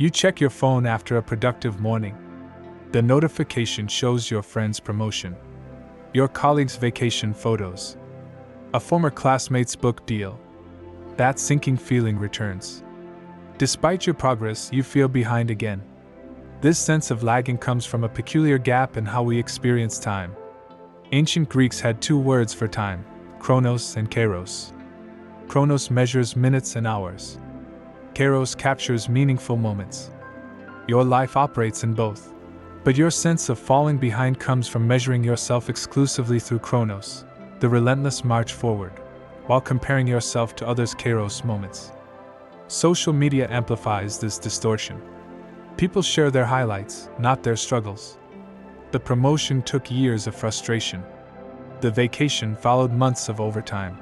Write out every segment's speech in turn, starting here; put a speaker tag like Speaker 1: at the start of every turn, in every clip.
Speaker 1: You check your phone after a productive morning. The notification shows your friend's promotion, your colleague's vacation photos, a former classmate's book deal. That sinking feeling returns. Despite your progress, you feel behind again. This sense of lagging comes from a peculiar gap in how we experience time. Ancient Greeks had two words for time, chronos and kairos. Chronos measures minutes and hours. Kairos captures meaningful moments. Your life operates in both. But your sense of falling behind comes from measuring yourself exclusively through chronos, the relentless march forward, while comparing yourself to others' kairos moments. Social media amplifies this distortion. People share their highlights, not their struggles. The promotion took years of frustration. The vacation followed months of overtime.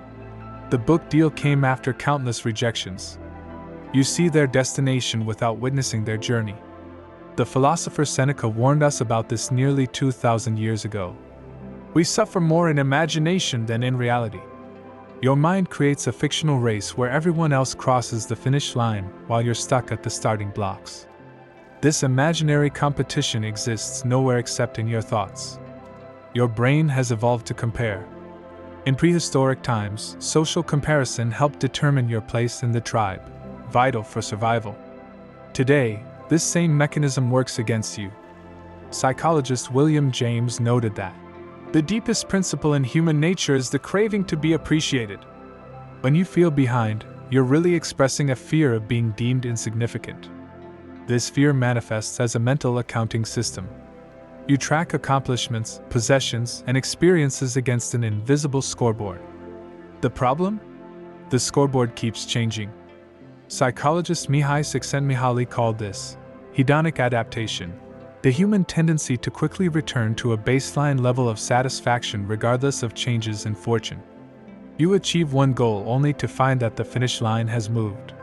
Speaker 1: The book deal came after countless rejections. You see their destination without witnessing their journey. The philosopher Seneca warned us about this nearly 2,000 years ago. We suffer more in imagination than in reality. Your mind creates a fictional race where everyone else crosses the finish line while you're stuck at the starting blocks. This imaginary competition exists nowhere except in your thoughts. Your brain has evolved to compare. In prehistoric times, social comparison helped determine your place in the tribe, vital for survival. Today, this same mechanism works against you. Psychologist William James noted that the deepest principle in human nature is the craving to be appreciated. When you feel behind, you're really expressing a fear of being deemed insignificant. This fear manifests as a mental accounting system. You track accomplishments, possessions, and experiences against an invisible scoreboard. The problem? The scoreboard keeps changing. Psychologist Mihai Csikszentmihalyi called this hedonic adaptation, the human tendency to quickly return to a baseline level of satisfaction regardless of changes in fortune. You achieve one goal only to find that the finish line has moved.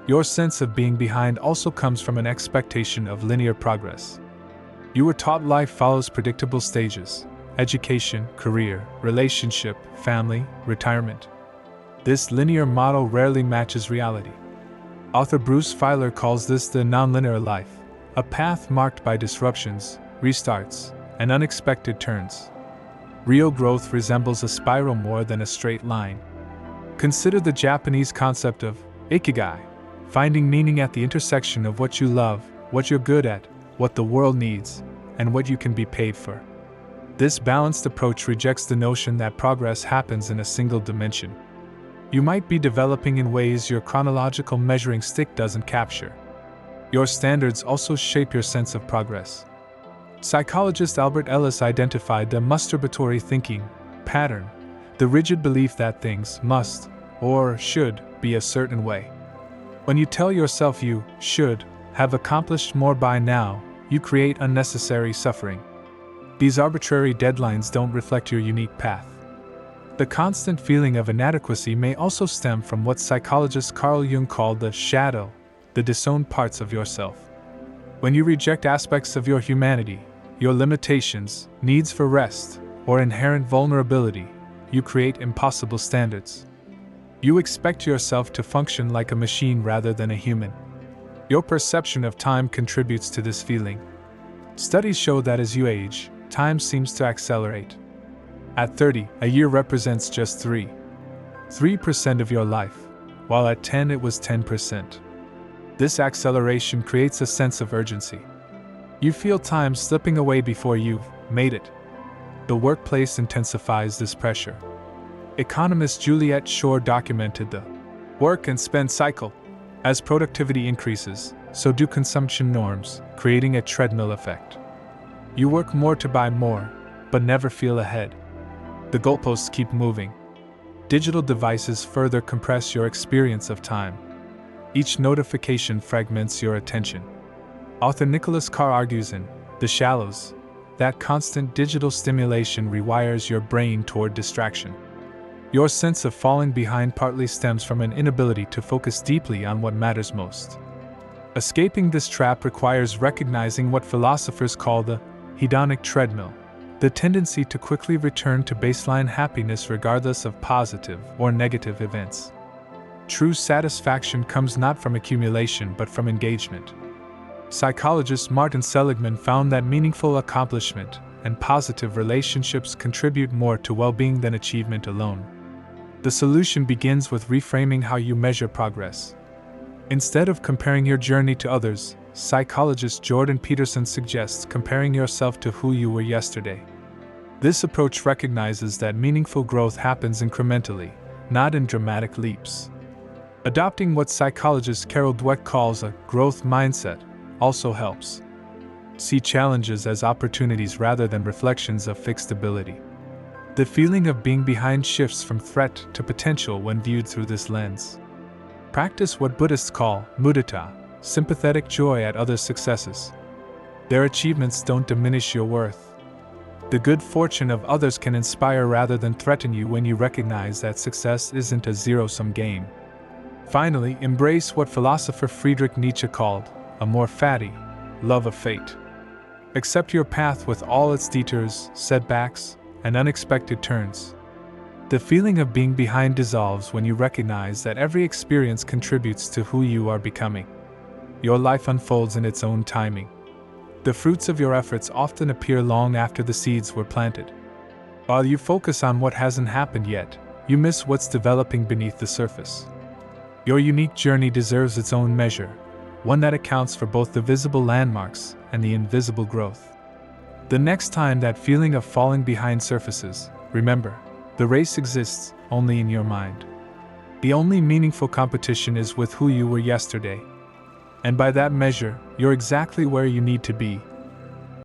Speaker 1: Your sense of being behind also comes from an expectation of linear progress. You were taught life follows predictable stages: education, career, relationship, family, retirement. This linear model rarely matches reality. Author Bruce Feiler calls this the nonlinear life, a path marked by disruptions, restarts, and unexpected turns. Real growth resembles a spiral more than a straight line. Consider the Japanese concept of ikigai, finding meaning at the intersection of what you love, what you're good at, what the world needs, and what you can be paid for. This balanced approach rejects the notion that progress happens in a single dimension. You might be developing in ways your chronological measuring stick doesn't capture. Your standards also shape your sense of progress. Psychologist Albert Ellis identified the masturbatory thinking pattern, the rigid belief that things must, or should, be a certain way. When you tell yourself you should have accomplished more by now, you create unnecessary suffering. These arbitrary deadlines don't reflect your unique path. The constant feeling of inadequacy may also stem from what psychologist Carl Jung called the shadow, the disowned parts of yourself. When you reject aspects of your humanity, your limitations, needs for rest, or inherent vulnerability, you create impossible standards. You expect yourself to function like a machine rather than a human. Your perception of time contributes to this feeling. Studies show that as you age, time seems to accelerate. At 30, a year represents just 3% of your life, while at 10 it was 10%. This acceleration creates a sense of urgency. You feel time slipping away before you've made it. The workplace intensifies this pressure. Economist Juliet Shore documented the work and spend cycle. As productivity increases, so do consumption norms, creating a treadmill effect. You work more to buy more, but never feel ahead. The goalposts keep moving. Digital devices further compress your experience of time. Each notification fragments your attention. Author Nicholas Carr argues in The Shallows that constant digital stimulation rewires your brain toward distraction. Your sense of falling behind partly stems from an inability to focus deeply on what matters most. Escaping this trap requires recognizing what philosophers call the hedonic treadmill, the tendency to quickly return to baseline happiness regardless of positive or negative events. True satisfaction comes not from accumulation but from engagement. Psychologist Martin Seligman found that meaningful accomplishment and positive relationships contribute more to well-being than achievement alone. The solution begins with reframing how you measure progress. Instead of comparing your journey to others, psychologist Jordan Peterson suggests comparing yourself to who you were yesterday. This approach recognizes that meaningful growth happens incrementally, not in dramatic leaps. Adopting what psychologist Carol Dweck calls a growth mindset also helps. See challenges as opportunities rather than reflections of fixed ability. The feeling of being behind shifts from threat to potential when viewed through this lens. Practice what Buddhists call mudita, sympathetic joy at others' successes. Their achievements don't diminish your worth. The good fortune of others can inspire rather than threaten you when you recognize that success isn't a zero-sum game. Finally, embrace what philosopher Friedrich Nietzsche called amor fati, love of fate. Accept your path with all its detours, setbacks, and unexpected turns. The feeling of being behind dissolves when you recognize that every experience contributes to who you are becoming. Your life unfolds in its own timing. The fruits of your efforts often appear long after the seeds were planted. While you focus on what hasn't happened yet, you miss what's developing beneath the surface. Your unique journey deserves its own measure, one that accounts for both the visible landmarks and the invisible growth. The next time that feeling of falling behind surfaces, remember, the race exists only in your mind. The only meaningful competition is with who you were yesterday. And by that measure, you're exactly where you need to be,